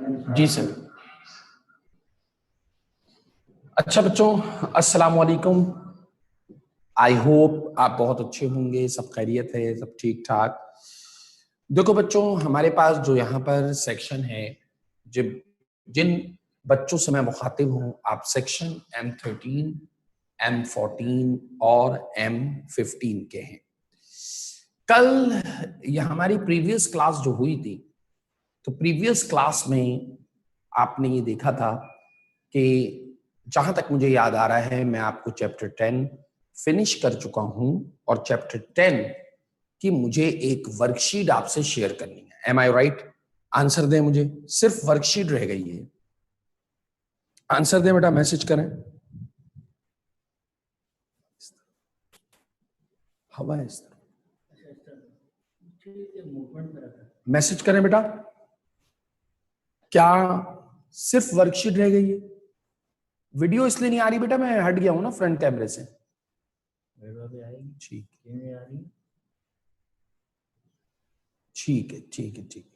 जी sir. अच्छा बच्चों, अस्सलाम वालेकुम। आई होप आप बहुत अच्छे होंगे, सब खैरियत है, सब ठीक ठाक। देखो बच्चों, हमारे पास जो यहाँ पर सेक्शन है, जब जिन बच्चों से मैं मुखातिब हूँ, आप सेक्शन M13, M14 और M15 के हैं। कल यह हमारी प्रीवियस क्लास जो हुई थी, तो प्रीवियस क्लास में आपने ये देखा था कि जहां तक मुझे याद आ रहा है, मैं आपको चैप्टर 10 फिनिश कर चुका हूं और चैप्टर 10 की मुझे एक वर्कशीट आपसे शेयर करनी है। एम आई राइट? आंसर दें मुझे, सिर्फ वर्कशीट रह गई है। आंसर दें बेटा, मैसेज करें। हवा है इस तरह, मैसेज करें बेटा। क्या सिर्फ वर्कशीट रह गई है? वीडियो इसलिए नहीं आ रही बेटा, मैं हट गया हूं ना फ्रंट कैमरे से। ठीक, ठीक है, ठीक है, ठीक है।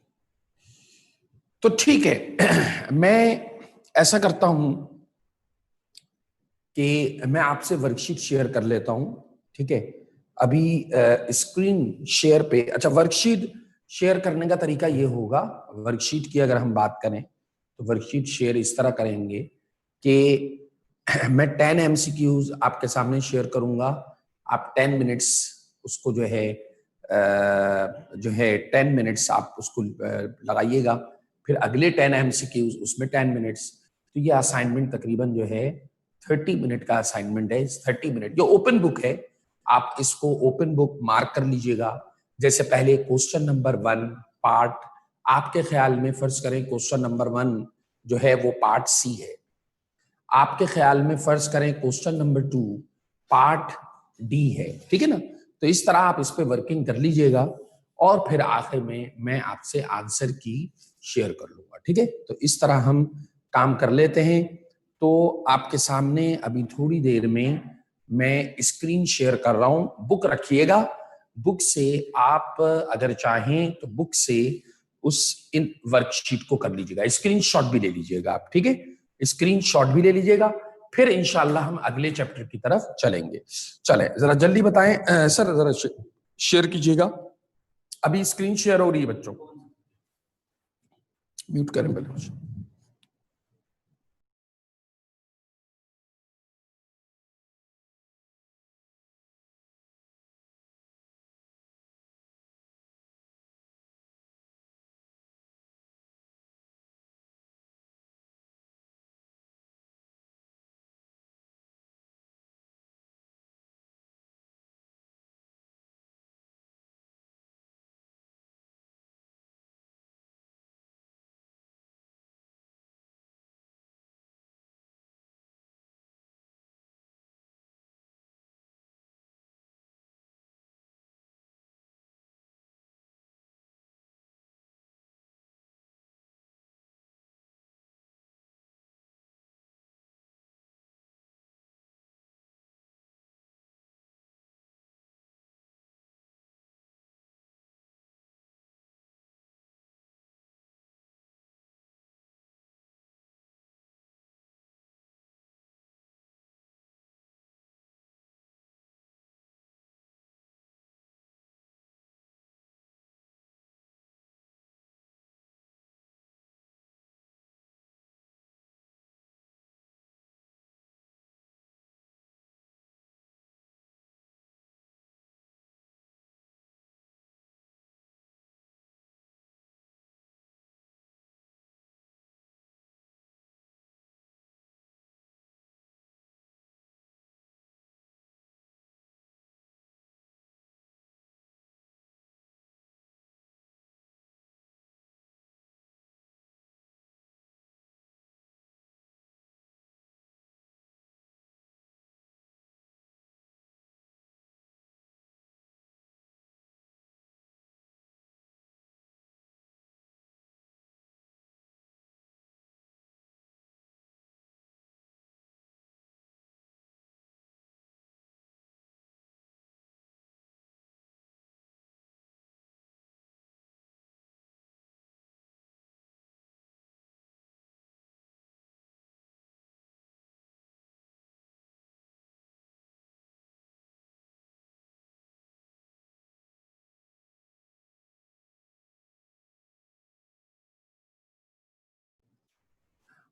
तो ठीक है, मैं ऐसा करता हूं कि मैं आपसे वर्कशीट शेयर कर लेता हूं। ठीक है, अभी स्क्रीन शेयर पे, अच्छा, वर्कशीट शेयर करने का तरीका ये होगा। वर्कशीट की अगर हम बात करें तो वर्कशीट शेयर इस तरह करेंगे कि मैं 10 MCQs आपके सामने शेयर करूंगा। आप 10 मिनट्स उसको जो है 10 मिनट्स आप उसको लगाइएगा। फिर अगले 10 MCQs, उसमें 10 मिनट्स। तो ये असाइनमेंट तकरीबन जो है 30 मिनट का असाइनमेंट है। 30 मिनट जो ओपन बुक है, आप इसको ओपन बुक मार्क कर लीजिएगा। जैसे पहले क्वेश्चन नंबर 1 पार्ट, आपके ख्याल में फर्ज करें क्वेश्चन नंबर 1 जो है वो पार्ट सी है। आपके ख्याल में फर्ज करें क्वेश्चन नंबर 2 पार्ट डी है। ठीक है ना? तो इस तरह आप इस पे वर्किंग कर लीजिएगा और फिर आखिर में मैं आपसे आंसर की शेयर कर लूंगा। ठीक है, तो इस तरह हम काम कर लेते हैं। तो आपके सामने अभी थोड़ी देर में मैं स्क्रीन शेयर कर रहा हूं। बुक रखिएगा, बुक से आप अगर चाहें तो बुक से उस इन वर्कशीट को कर लीजिएगा। स्क्रीनशॉट भी ले लीजिएगा आप। ठीक है, स्क्रीनशॉट भी ले लीजिएगा। फिर इंशाल्लाह हम अगले चैप्टर की तरफ चलेंगे। चलें, जरा जल्दी बताएं सर, जरा शेयर कीजिएगा। अभी स्क्रीन शेयर हो रही है बच्चों, म्यूट करें पहले।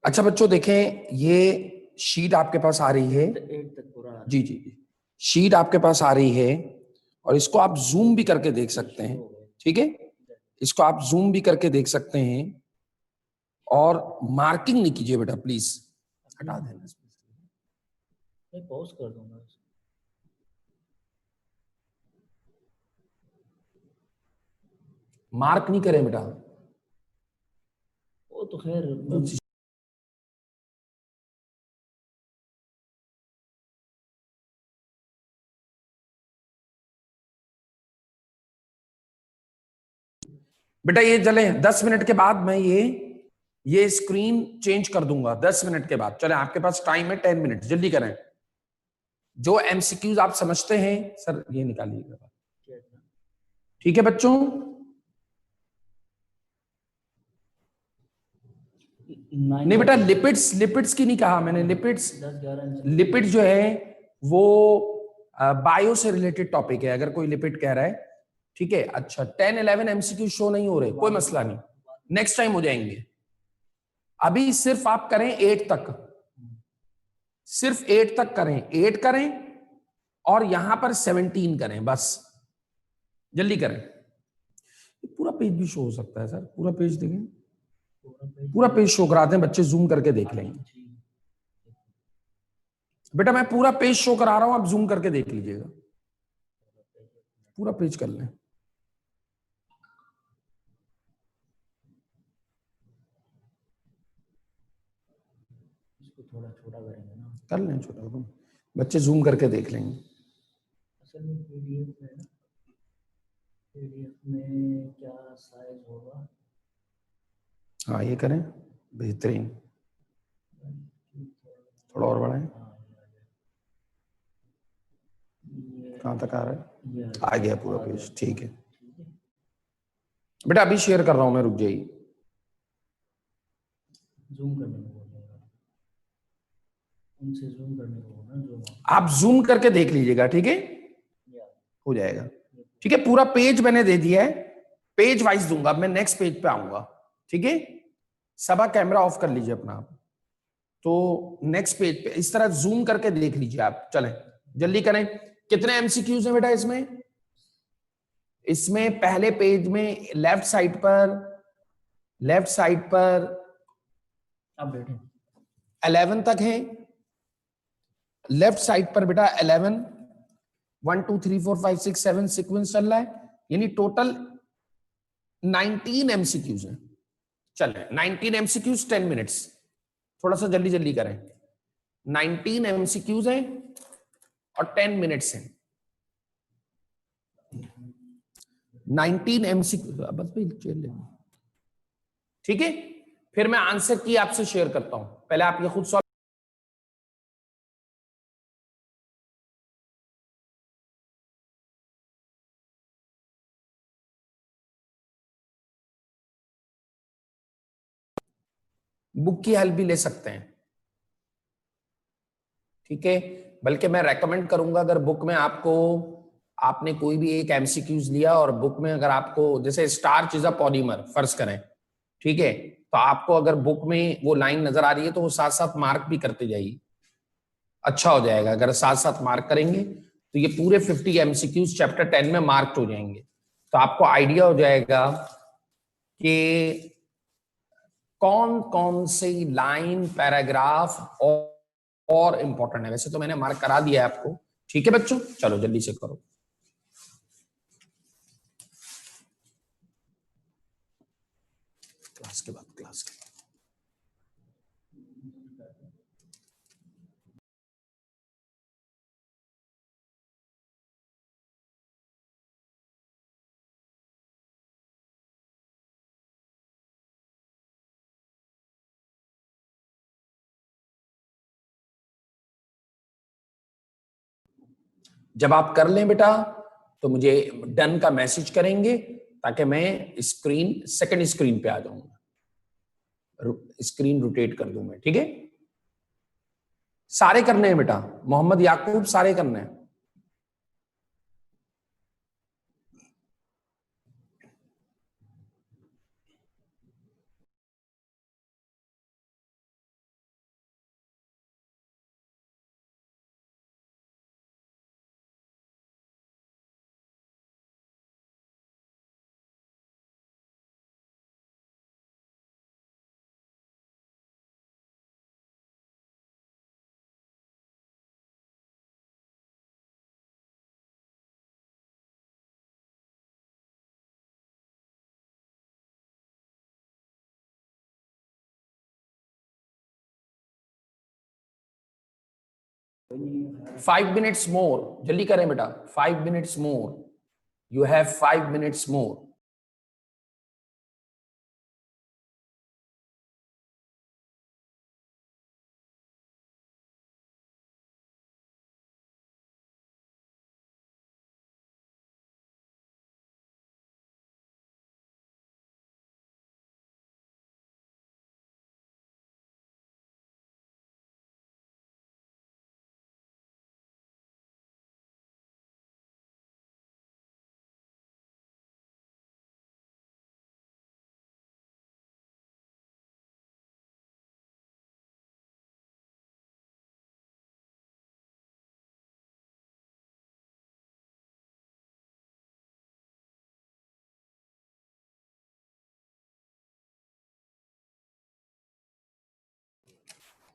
अच्छा बच्चों देखें, ये शीट आपके पास आ रही है, 8 तक पूरा जी जी जी, शीट आपके पास आ रही है और इसको आप जूम भी करके देख सकते हैं, ठीक है, इसको आप जूम भी करके देख सकते हैं। और मार्किंग नहीं कीजिए बेटा प्लीज, हटा देना इसमें। मैं पॉज कर दूंगा। मार्क नहीं करें बेटा, वो तो खैर बेटा ये चले 10 मिनट के बाद मैं ये स्क्रीन चेंज कर दूंगा 10 मिनट के बाद। चले आपके पास टाइम है 10 मिनट, जल्दी करें। जो एमसीक्यूज आप समझते हैं सर ये निकालिएगा, ठीक है बच्चों। नहीं बेटा लिपिड्स, लिपिड्स की नहीं कहा मैंने, लिपिड्स, लिपिड जो है वो बायो से रिलेटेड टॉपिक है, अगर कोई लिपिड कह रहा है, ठीक है। अच्छा 10-11 एमसीक्यू शो नहीं हो रहे, कोई मसला नहीं, नेक्स्ट टाइम हो जाएंगे। अभी सिर्फ आप करें 8 तक, सिर्फ 8 तक करें, 8 करें और यहां पर 17 करें, बस जल्दी करें। पूरा पेज भी शो हो सकता है सर, पूरा पेज देखें, पूरा पेज शो कराते हैं, बच्चे जूम करके देख लेंगे। बेटा मैं पूरा पेज शो करा रहा हूं, आप जूम करके देख लीजिएगा, पूरा पेज कर लें। इसको थोड़ा छोटा करेंगे ना, कर लें छोटा, तो बच्चे जूम करके देख लेंगे। असल में पीडीएफ है ना, पीडीएफ में क्या साइज होगा। हाँ ये करें, बेहतरीन, थोड़ा और बढ़ाएं। कहाँ तक आ रहा है? आ गया पूरा पेज, ठीक है बेटा। अभी शेयर कर रहा हूं मैं, रुक जाइए। जूम करने को बोलेगा, उनसे जूम करने को ना, जूम आप जूम करके देख लीजिएगा, ठीक है, हो जाएगा, ठीक है। पूरा पेज मैंने दे दिया है, पेज वाइज दूंगा, मैं नेक्स्ट पेज पे आऊंगा, ठीक है। सबा कैमरा ऑफ कर लीजिए अपना आप, तो नेक्स्ट पेज पे इस तरह जूम करके देख लीजिए आप। चलें जल्दी करें, कितने एमसीक्यूज हैं बेटा इसमें? इसमें पहले पेज में लेफ्ट साइड पर, लेफ्ट साइड पर आप बैठे 11 तक है, लेफ्ट साइड पर बेटा 11, 1 2 3 4 5 6 7 सीक्वेंस चल रहा है, यानी टोटल 19 एमसीक्यूज हैं। चले 19 एमसीक्यूज 10 मिनट्स, थोड़ा सा जल्दी जल्दी करें। 19 एमसीक्यूज हैं और 10 मिनट्स हैं। 19 एमसीक्यू, बस भाई चेयर ले, ठीक है। फिर मैं आंसर की आपसे शेयर करता हूं, पहले आप ये खुद सॉल्व। बुक की हेल्प भी ले सकते हैं, ठीक है। बल्कि मैं रेकमेंड करूंगा, अगर बुक में आपको, आपने कोई भी एक एमसीक्यूज लिया और बुक में अगर आपको, जैसे स्टार्च इज अ पॉलीमर फर्ज करें, ठीक है, तो आपको अगर बुक में वो लाइन नजर आ रही है तो वो साथ साथ मार्क भी करते जाइए, अच्छा हो जाएगा। अगर साथ साथ मार्क करेंगे तो ये पूरे 50 एमसीक्यूज चैप्टर 10 में मार्क्ड हो जाएंगे, तो आपको आइडिया हो जाएगा कि कौन कौन सी लाइन, पैराग्राफ और इंपॉर्टेंट है। वैसे तो मैंने मार्क करा दिया है आपको, ठीक है बच्चों, चलो जल्दी से करो। क्लास के बाद, क्लास के बाद जब आप कर लें बेटा तो मुझे डन का मैसेज करेंगे, ताकि मैं स्क्रीन, सेकंड स्क्रीन पे आ जाऊंगा, स्क्रीन रोटेट कर दूं मैं, ठीक है। सारे करने हैं बेटा, मोहम्मद याकूब, सारे करने हैं। 5 minutes more, जल्दी करें बेटा, 5 minutes more, you have 5 minutes more.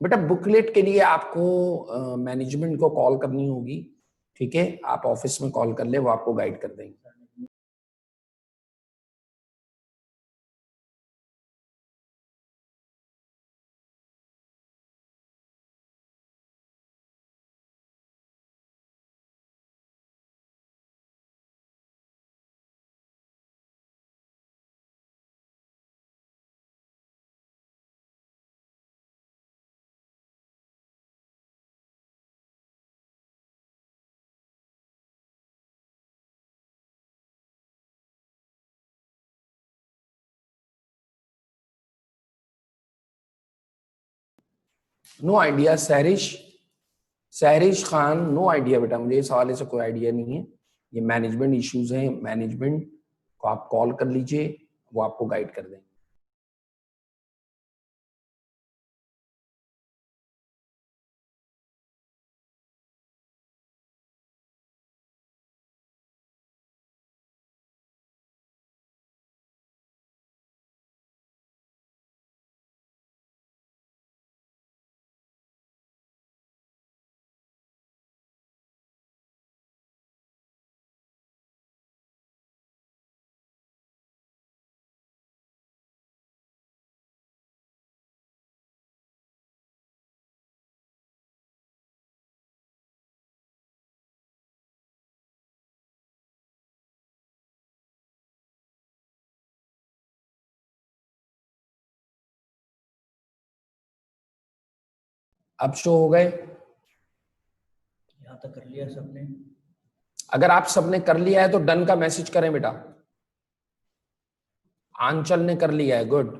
बेटा बुकलेट के लिए आपको मैनेजमेंट को कॉल करनी होगी, ठीक है, आप ऑफिस में कॉल कर ले, वो आपको गाइड कर देंगे। No idea Sehrish, Sehrish Khan, no idea बेटा, मुझे इस हवाले से कोई आइडिया नहीं है। ये मैनेजमेंट इश्यूज हैं, मैनेजमेंट को आप कॉल कर लीजिए, वो आपको गाइड कर देंगे। अब शो हो गए? यहाँ तक कर लिया सबने? अगर आप सबने कर लिया है तो डन का मैसेज करें बेटा। आंचल ने कर लिया है, गुड।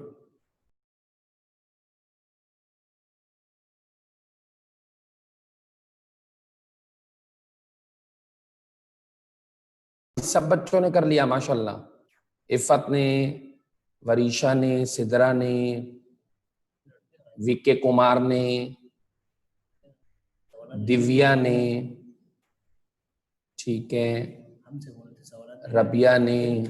सब बच्चों ने कर लिया माशाल्लाह। इफ़त ने, वरीशा ने, सिद्रा ने, विके कुमार ने, दिव्या ने, ठीक है, हमसे बोलते सवाल, रबिया ने,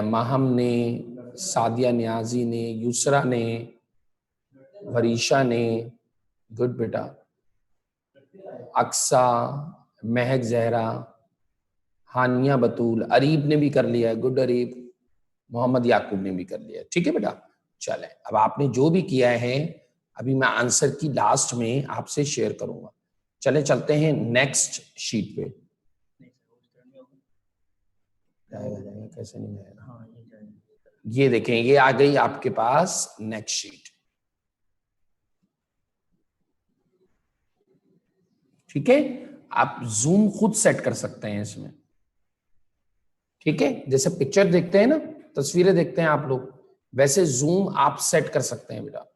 माहम ने, सादिया न्याजी ने, युसरा ने, वरीशा ने, गुड बेटा, अक्सा, महक जहरा, हानिया बतूल, अरीब ने भी कर लिया है, गुड अरीब, मोहम्मद याकूब ने भी कर लिया है, ठीक है बेटा। चले, अब आपने जो भी किया है अभी मैं आंसर की लास्ट में आपसे शेयर करूंगा। चले चलते हैं नेक्स्ट शीट पे। जाएगा कैसे नहीं जाएगा? हाँ ये जाएगा। ये देखें, ये आ गई आपके पास नेक्स्ट शीट, ठीक है। आप जूम खुद सेट कर सकते हैं इसमें, ठीक है। जैसे पिक्चर देखते हैं ना, तस्वीरें देखते हैं आप लोग, वैसे जूम आप सेट कर सकते हैं बेटा।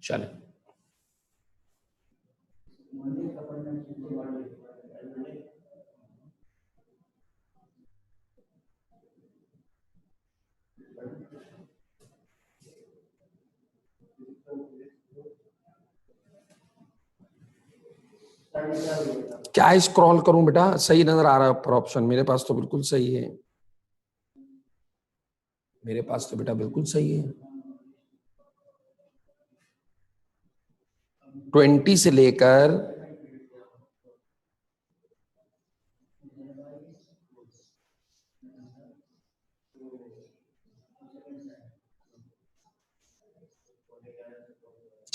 चले, क्या स्क्रॉल करूं बेटा? सही नजर आ रहा है ऑप्शन? मेरे पास तो बिल्कुल सही है, मेरे पास तो बेटा बिल्कुल सही है। 20 से लेकर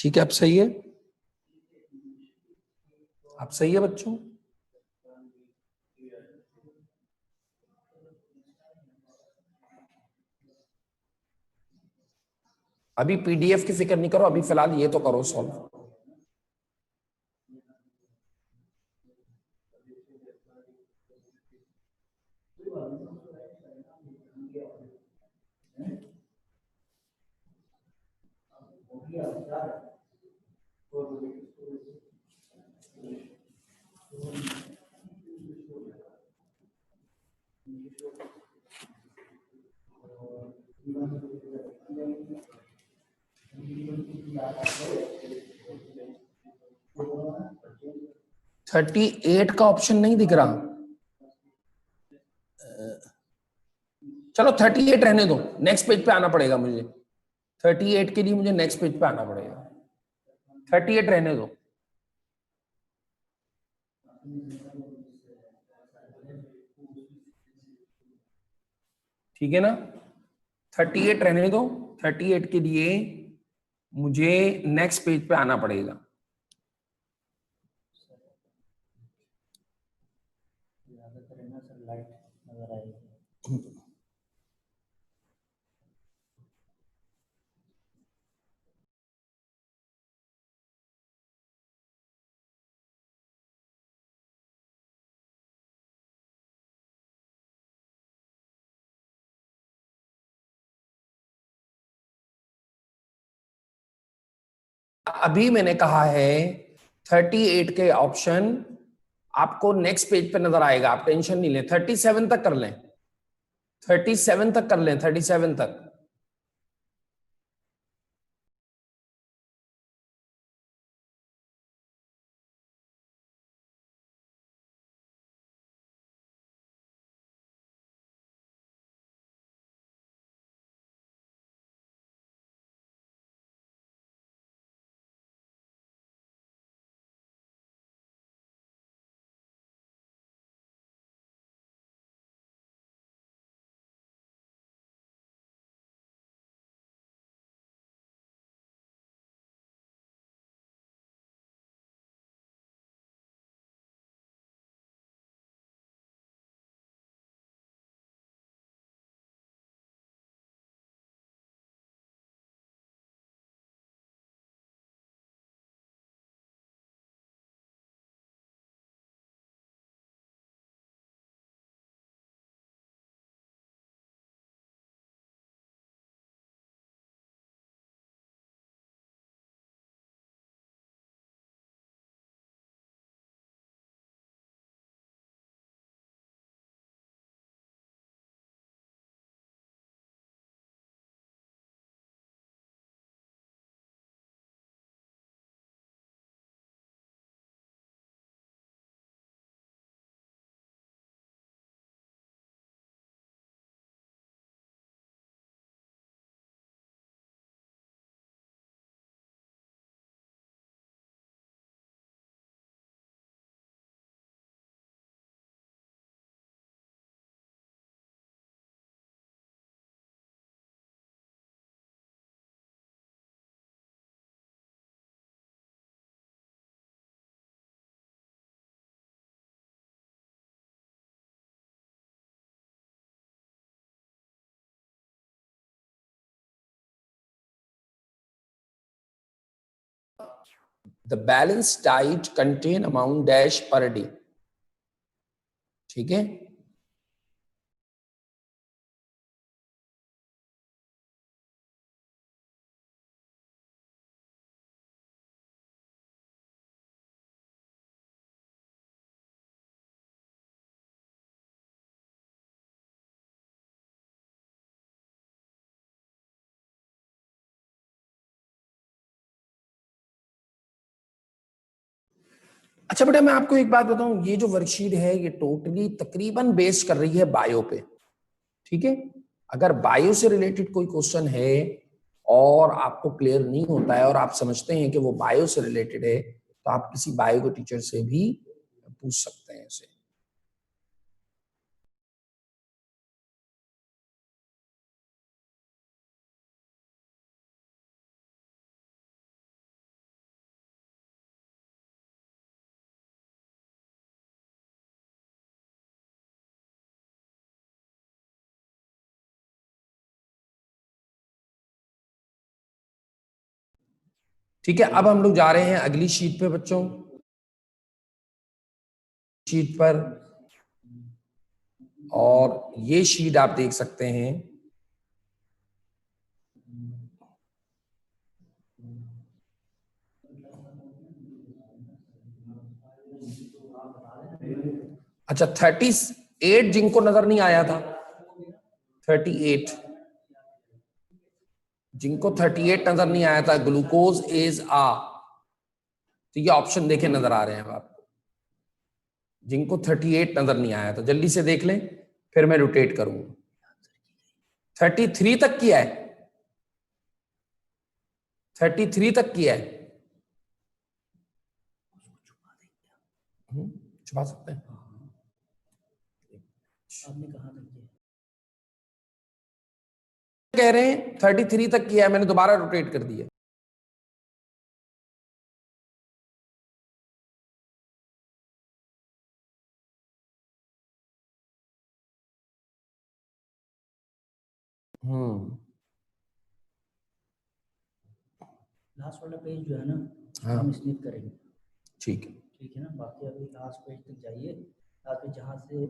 ठीक है, अब सही है, अब सही है बच्चों। अभी पीडीएफ की फिक्र नहीं करो, अभी फिलहाल ये तो करो सॉल्व। थर्टी एट का ऑप्शन नहीं दिख रहा, चलो 38 रहने दो, नेक्स्ट पेज पे आना पड़ेगा मुझे। 38 के लिए मुझे नेक्स्ट पेज पे आना पड़ेगा, 38 रहने दो। ठीक है ना, 38 रहने दो, 38 के लिए मुझे नेक्स्ट पेज पे आना पड़ेगा। ज्यादातर है ना सर, लाइट नजर आएगी। अभी मैंने कहा है 38 के ऑप्शन आपको नेक्स्ट पेज पे नजर आएगा, आप टेंशन नहीं लें, 37 तक कर लें, 37 तक कर लें, 37 तक। The balanced diet contain amount dash per day, ठीक है। अच्छा बेटा, मैं आपको एक बात बताऊं, ये जो वर्कशीट है ये टोटली तकरीबन बेस कर रही है बायो पे, ठीक है। अगर बायो से रिलेटेड कोई क्वेश्चन है और आपको क्लियर नहीं होता है और आप समझते हैं कि वो बायो से रिलेटेड है, तो आप किसी बायो के टीचर से भी पूछ सकते हैं इसे। ठीक है, अब हम लोग जा रहे हैं अगली शीट पे बच्चों, शीट पर, और ये शीट आप देख सकते हैं, अच्छा 38 जिनको नजर नहीं आया था, 38 जिनको 38 नजर नहीं आया था, ग्लूकोज इज आ, तो ये ऑप्शन देखे नजर आ रहे हैं आपको, जिनको 38 नजर नहीं आया था जल्दी से देख लें, फिर मैं रोटेट करूंगा। 33 तक किया है, 33 तक किया है, छुपा सकते हैं, आपने कहा तक किया? कह रहे हैं 33 तक किया है, मैंने दोबारा रोटेट कर दिया। लास्ट वाला पेज जो है ना, हाँ हम स्निप करेंगे। ठीक है, ठीक है ना, बाकी अभी लास्ट पेज तक जाइए, ताकि जहाँ से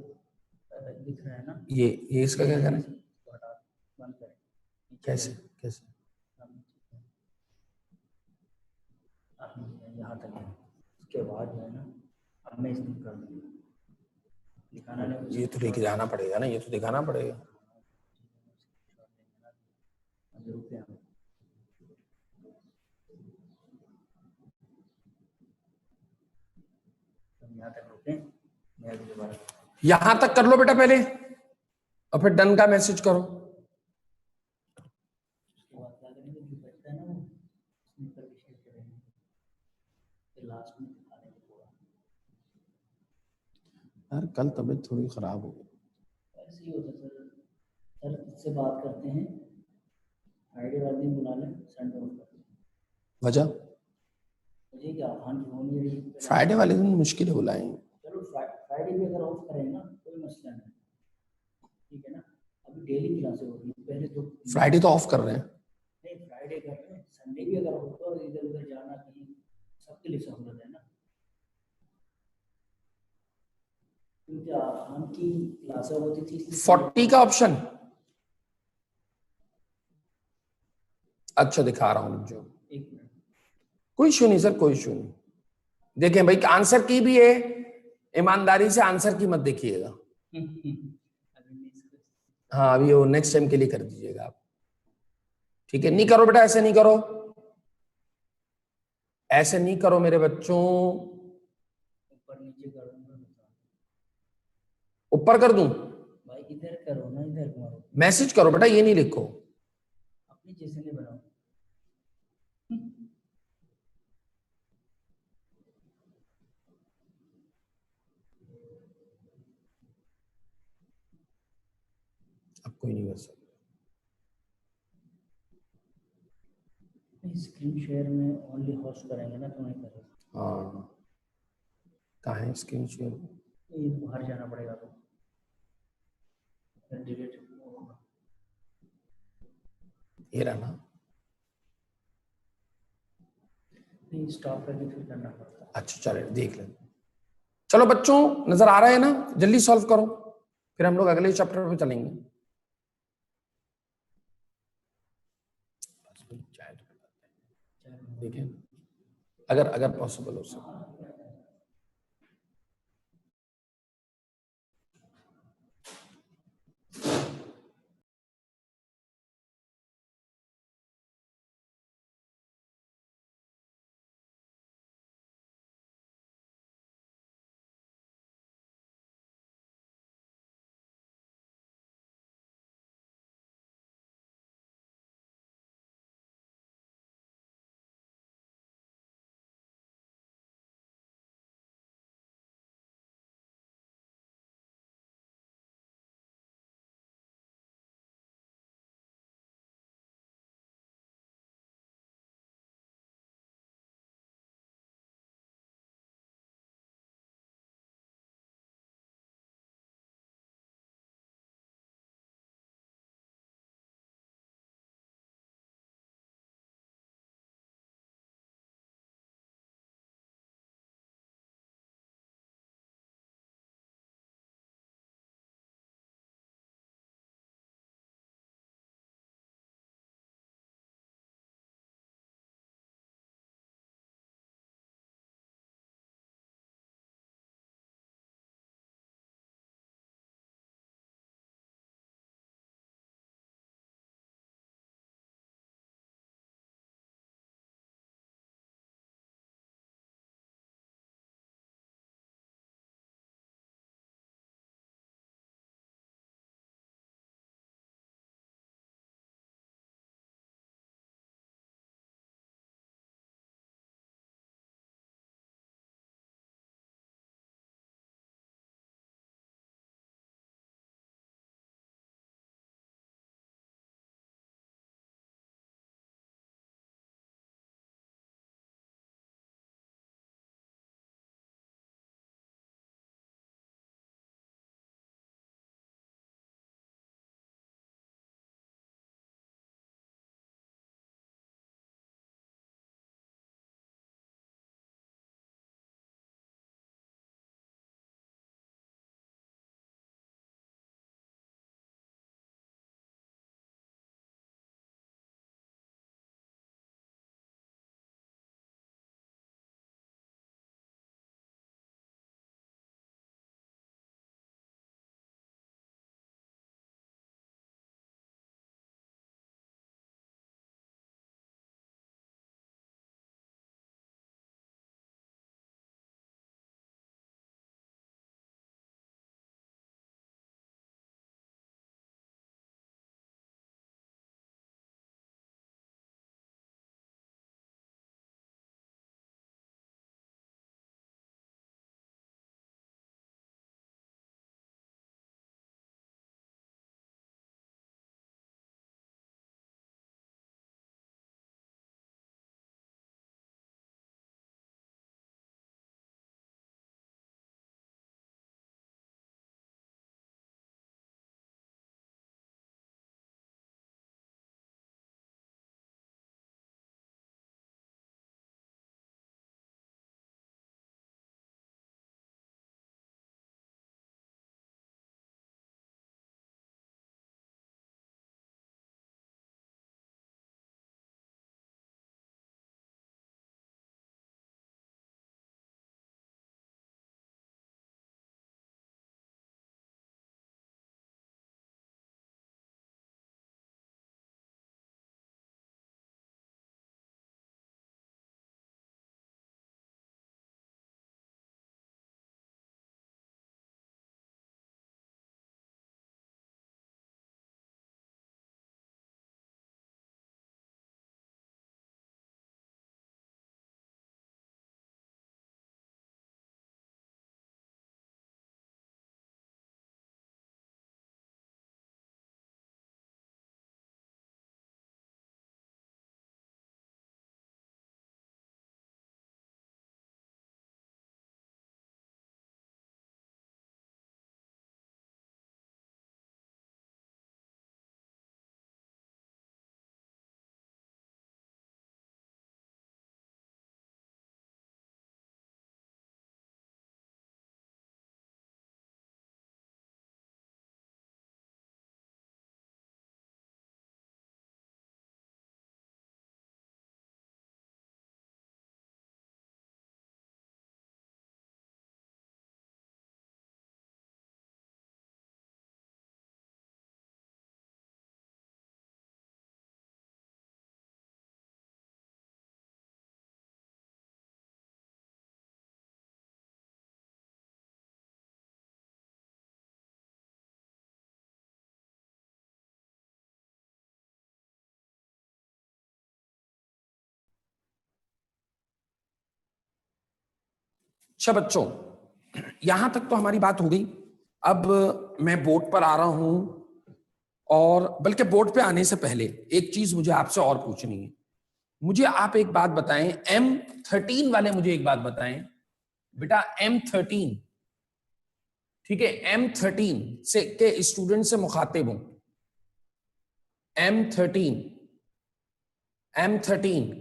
लिख रहे हैं ना, ये इसका क्या करना है, इसको हटा बंद करें। नीचे कैसे जाइए। कैसे, यहाँ तक है, उसके बाद जो है ना, अब मैं स्निप कर दूँगा, दिखाना नहीं। ये तो लेके जाना पड़ेगा ना, ये तो दिखाना पड़ेगा। यहाँ तक रुके, मैं अभी दोबारा यहां तक कर लो बेटा पहले, और फिर डन का मैसेज करो। उसके बाद क्या करेंगे, जो बचता है ना वो स्निप करके शेयर करेंगे, फिर लास्ट में दिखा देंगे पूरा। यार कल तबीयत थोड़ी खराब हो गई, ऐसे ही होता है सर, सर इससे बात करते हैं, फ्राइडे वाले दिन बुला लें, संडे ऑफ करते हैं। वजह मुझे क्या खान की हो नहीं रही, फ्राइडे वाले दिन मुश्किल है बुलाएंगे। चलो फ्राइडे भी अगर ऑफ करें ना, कोई मसला नहीं, ठीक है ना। अभी डेली क्लासेस होती है, पहले तो फ्राइडे तो ऑफ कर रहे हैं, नहीं, फ्राइडे कर रहे हैं, संडे भी अगर हो तो इधर उधर जाना कहीं, सबके लिए सहूलत है ना, क्योंकि खान की क्लासेस होती थी। 40 का ऑप्शन, अच्छा दिखा रहा हूं जो, एक मिनट, कोई इशू नहीं सर, कोई इशू नहीं। देखें भाई, आंसर की भी है, ईमानदारी से आंसर की मत देखिएगा। हाँ अभी वो नेक्स्ट टाइम के लिए कर दीजिएगा आप, ठीक है। नहीं करो बेटा, ऐसे नहीं करो, ऐसे नहीं करो मेरे बच्चों, ऊपर नीचे कर दूंगा, ऊपर कर दूं, भाई इधर करो ना, इधर मारो, मैसेज करो बेटा, ये नहीं लिखो। अपनी जैसे नहीं बनाओ। अब कोई नहीं कर सकता, स्क्रीन शेयर में ओनली होस्ट करेंगे ना, तो नहीं करेंगे। हाँ कहाँ है स्क्रीन शेयर, ये बाहर जाना पड़ेगा, तो फिर डिलीट होगा। ये रहा ना, नहीं, स्टॉप करके फिर करना पड़ता है। अच्छा चले देख लें। चलो बच्चों, नजर आ रहा है ना, जल्दी सॉल्व करो, फिर हम लोग अगले चैप्टर पे चलेंगे। ठीक है, अगर अगर पॉसिबल हो सके। अच्छा बच्चों, यहां तक तो हमारी बात हो गई। अब मैं बोर्ड पर आ रहा हूं, और बल्कि बोर्ड पे आने से पहले एक चीज मुझे आपसे और पूछनी है। मुझे आप एक बात बताएं, M13 वाले मुझे एक बात बताएं बेटा। M13, ठीक है, M13 से के स्टूडेंट से मुखातिब हूं। M13,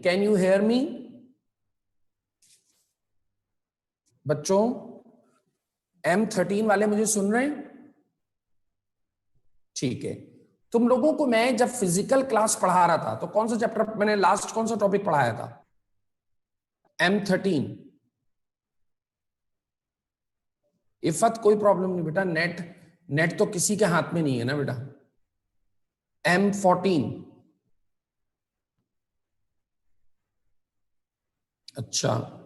can you hear me बच्चों? M13 वाले मुझे सुन रहे हैं? ठीक है। तुम लोगों को मैं जब फिजिकल क्लास पढ़ा रहा था तो कौन सा चैप्टर मैंने लास्ट, कौन सा टॉपिक पढ़ाया था? M13। इफत कोई प्रॉब्लम नहीं बेटा, नेट नेट तो किसी के हाथ में नहीं है ना बेटा। M14, अच्छा,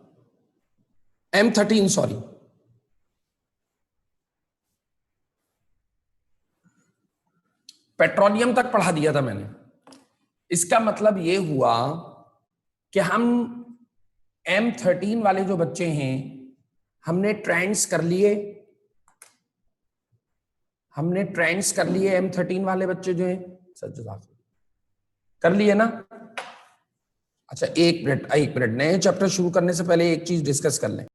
M13 सॉरी। पेट्रोलियम तक पढ़ा दिया था मैंने। इसका मतलब ये हुआ कि हम M13 वाले जो बच्चे हैं हमने ट्रेंड्स कर लिए, M13 वाले बच्चे जो हैं सज्जद कर लिए ना। अच्छा एक मिनट, नए चैप्टर शुरू करने से पहले एक चीज डिस्कस कर लें।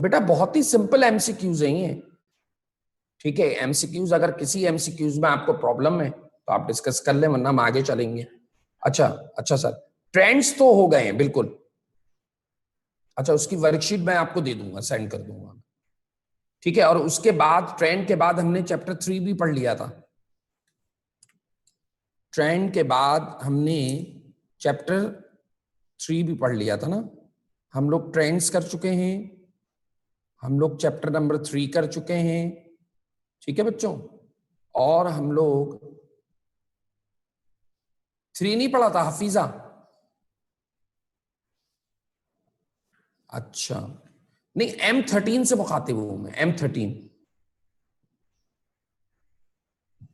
बेटा बहुत ही सिंपल एमसीक्यूज हैं ये, ठीक है। एमसीक्यूज, अगर किसी एमसीक्यूज में आपको प्रॉब्लम है तो आप डिस्कस कर लें, वरना हम आगे चलेंगे। अच्छा अच्छा सर, ट्रेंड्स तो हो गए हैं बिल्कुल। अच्छा, उसकी वर्कशीट मैं आपको दे दूंगा, सेंड कर दूंगा, ठीक है। और उसके बाद ट्रेंड के बाद हमने चैप्टर 3 भी पढ़ लिया था। ट्रेंड के बाद हमने चैप्टर 3 भी पढ़ लिया था ना। हम लोग ट्रेंड्स कर चुके हैं, हम लोग चैप्टर नंबर 3 कर चुके हैं, ठीक है बच्चों। और हम लोग 3 नहीं पढ़ा था हफीजा? अच्छा, नहीं M13 से मुखातिब हूं मैं, M13,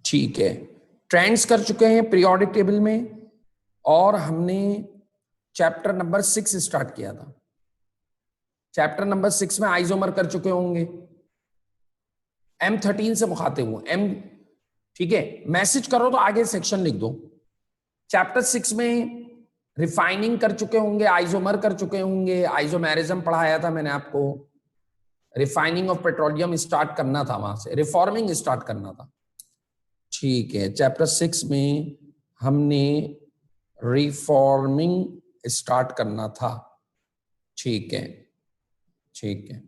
ठीक है। ट्रेंड्स कर चुके हैं पीरियोडिक टेबल में, और हमने चैप्टर नंबर 6 स्टार्ट किया था। चैप्टर नंबर 6 में आइसोमर कर चुके होंगे। M13 से मुखातिब हूं M, ठीक है। मैसेज करो तो आगे सेक्शन लिख दो। चैप्टर 6 में रिफाइनिंग कर चुके होंगे, आइसोमर कर चुके होंगे, आइसोमेरिज्म पढ़ाया था मैंने आपको। रिफाइनिंग ऑफ पेट्रोलियम स्टार्ट करना था, वहां से रिफॉर्मिंग स्टार्ट करना था, ठीक है। चैप्टर 6 में हमने रिफॉर्मिंग स्टार्ट करना था, ठीक है, ठीक है,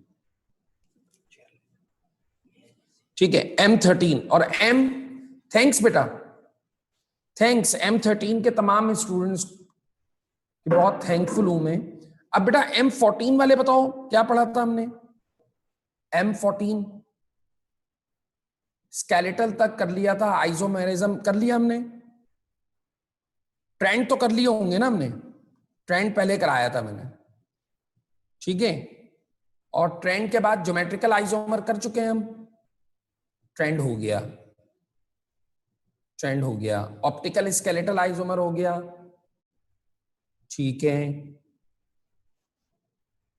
ठीक है। M13 और थैंक्स बेटा, थैंक्स M13 के तमाम स्टूडेंट्स की बहुत थैंकफुल हूं मैं। अब बेटा M14 वाले बताओ क्या पढ़ा था हमने? M14 स्केलेटल तक कर लिया था, आइसोमेरिज्म कर लिया हमने। ट्रेंड तो कर लिए होंगे ना हमने, ट्रेंड पहले कराया था मैंने, ठीक है। और ट्रेंड के बाद ज्योमेट्रिकल आइसोमर कर चुके हैं हम, ट्रेंड हो गया, ट्रेंड हो गया। ऑप्टिकल स्केलेटल आइसोमर हो गया, ठीक है,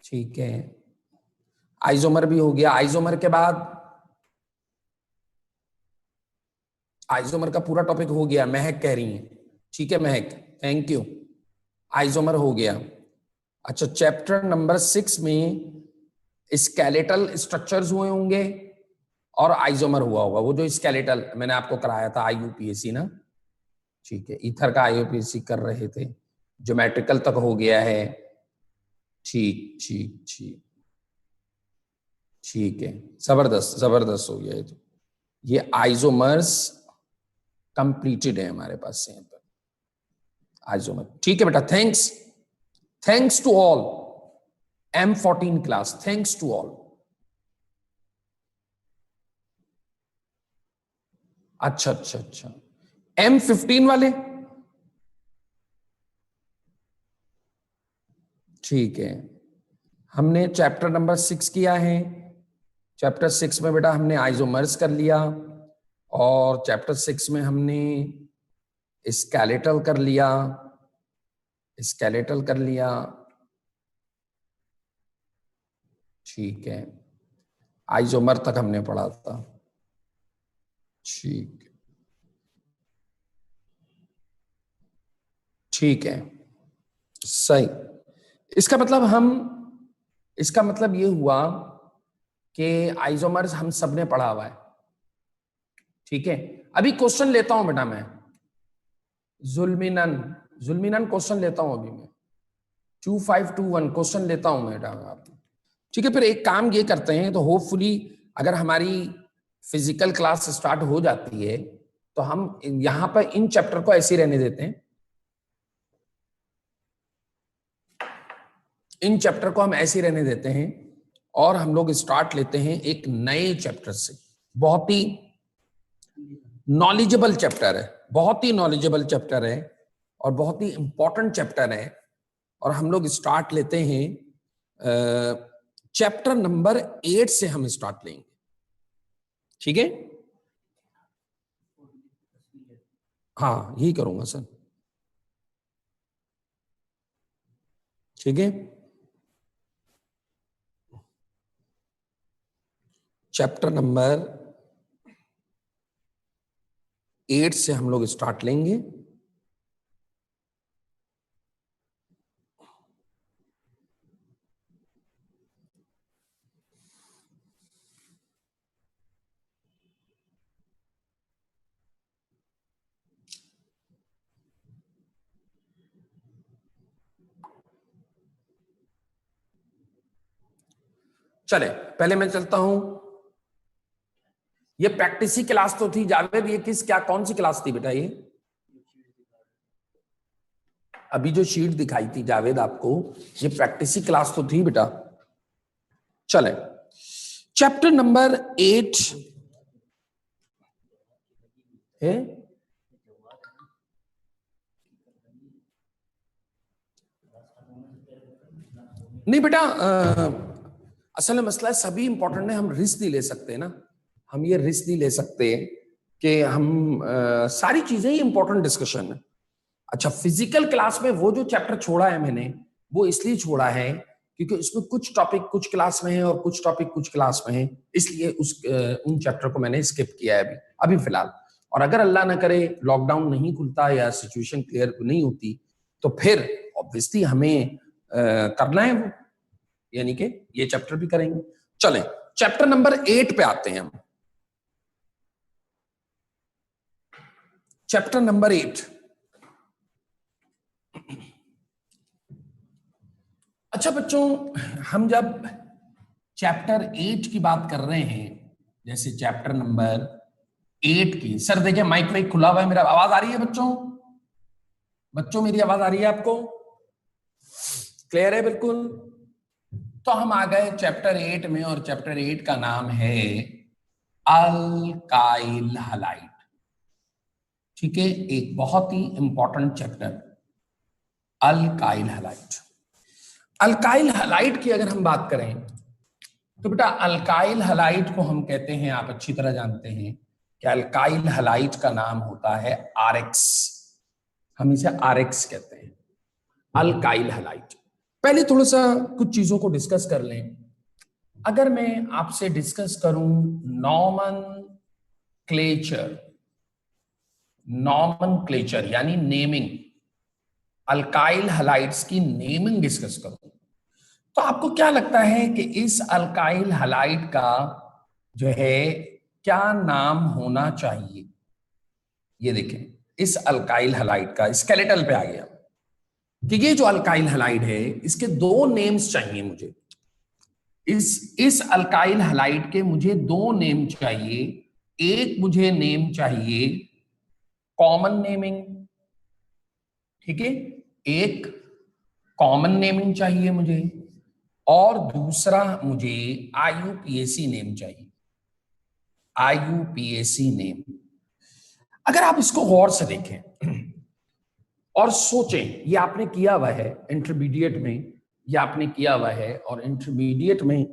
ठीक है। आइसोमर भी हो गया। आइसोमर के बाद, आइसोमर का पूरा टॉपिक हो गया, महक कह रही है, ठीक है महक, थैंक यू। आइसोमर हो गया। अच्छा, चैप्टर नंबर 6 में स्केलेटल स्ट्रक्चर्स हुए होंगे और आइसोमर हुआ होगा, वो जो स्केलेटल मैंने आपको कराया था IUPAC ना, ठीक है। ईथर का IUPAC कर रहे थे, ज्योमेट्रिकल तक हो गया है, ठीक ठीक ठीक, ठीक है। जबरदस्त जबरदस्त हो गया है। तो ये आइसोमर्स कंप्लीटेड है हमारे पास से यहाँ पर आइसोमर। ठीक है बेटा, thanks to all M14 class, thanks to all. अच्छा अच्छा अच्छा, M15 वाले, ठीक है। हमने चैप्टर नंबर 6 किया है। चैप्टर 6 में बेटा हमने आइसोमर्स कर लिया, और चैप्टर 6 में हमने स्केलेटल कर लिया, स्केलेटल कर लिया। ठीक है, आइसोमर तक हमने पढ़ा था। ठीक, ठीक है, सही। इसका मतलब ये हुआ कि आइसोमर्स हम सबने पढ़ा हुआ है। ठीक है, अभी क्वेश्चन लेता हूं बेटा मैं, जुल्मिनन क्वेश्चन लेता हूं अभी मैं, 2521 क्वेश्चन लेता हूं बेटा आपको। ठीक है, फिर एक काम ये करते हैं, तो होपफुली अगर हमारी फिजिकल क्लास स्टार्ट हो जाती है तो हम यहां पर इन चैप्टर को ऐसे रहने देते हैं, इन चैप्टर को हम ऐसे रहने देते हैं, और हम लोग स्टार्ट लेते हैं एक नए चैप्टर से। बहुत ही नॉलेजेबल चैप्टर है, बहुत ही नॉलेजेबल चैप्टर है, और बहुत ही इंपॉर्टेंट चैप्टर है। और हम लोग स्टार्ट लेते हैं चैप्टर नंबर 8 से हम स्टार्ट लेंगे। ठीक है, हाँ यही करूंगा सर। ठीक है, चैप्टर नंबर 8 से हम लोग स्टार्ट लेंगे। चले, पहले मैं चलता हूं। ये प्रैक्टिस की क्लास तो थी जावेद, ये कौन सी क्लास थी बेटा? ये अभी जो शीट दिखाई थी जावेद आपको, ये प्रैक्टिस की क्लास तो थी बेटा। चले, चैप्टर नंबर 8 है। नहीं बेटा, असल में मसला है, सभी इंपॉर्टेंट है, हम रिस्क नहीं ले सकते ना, हम ये रिस्क नहीं ले सकते कि हम सारी चीजें ही इंपॉर्टेंट डिस्कशन है। अच्छा, फिजिकल क्लास में वो जो चैप्टर छोड़ा है मैंने, वो इसलिए छोड़ा है क्योंकि उसमें कुछ टॉपिक कुछ क्लास में है और कुछ टॉपिक कुछ क्लास में है, इसलिए उन चैप्टर को मैंने स्किप किया है अभी फिलहाल। और अगर अल्लाह ना करे लॉकडाउन नहीं खुलता या सिचुएशन क्लियर नहीं होती, तो फिर ऑब्वियसली हमें करना है वो, यानी कि ये चैप्टर भी करेंगे। चलें, चैप्टर नंबर 8 पे आते हैं हम। Chapter number 8। अच्छा बच्चों, हम जब चैप्टर 8 की बात कर रहे हैं, जैसे चैप्टर नंबर 8 की, सर देखिए माइक वाइक खुला हुआ है मेरा, आवाज आ रही है बच्चों? बच्चों मेरी आवाज आ रही है आपको? क्लियर है बिल्कुल? तो हम आ गए चैप्टर 8 में, और चैप्टर 8 का नाम है अल्काइल हैलाइड। ठीक है, एक बहुत ही important chapter, alkyl halide. Alkyl halide की अगर हम बात करें तो बेटा अल्काइल हैलाइड को हम कहते हैं, आप अच्छी तरह जानते हैं कि अल्काइल हैलाइड का नाम होता है आरएक्स, हम इसे आरएक्स कहते हैं, अल्काइल हैलाइड। पहले थोड़ा सा कुछ चीजों को डिस्कस कर लें। अगर मैं आपसे डिस्कस करूं नॉमनक्लेचर यानी नेमिंग, अल्काइल हैलाइड्स की नेमिंग डिस्कस करूं, तो आपको क्या लगता है कि इस अल्काइल हैलाइड का जो है क्या नाम होना चाहिए? ये देखें, इस अल्काइल हैलाइड का स्केलेटल पे आ गया कि ये जो अल्काइल हैलाइड है इसके दो नेम्स चाहिए मुझे। इस अल्काइल हैलाइड के मुझे दो नेम चाहिए। एक मुझे नेम चाहिए कॉमन नेमिंग, ठीक है, एक कॉमन नेमिंग चाहिए मुझे, और दूसरा मुझे IUPAC नेम चाहिए, IUPAC नेम। अगर आप इसको गौर से देखें और सोचें, ये आपने किया हुआ है इंटरमीडिएट में, ये आपने किया हुआ है, और इंटरमीडिएट में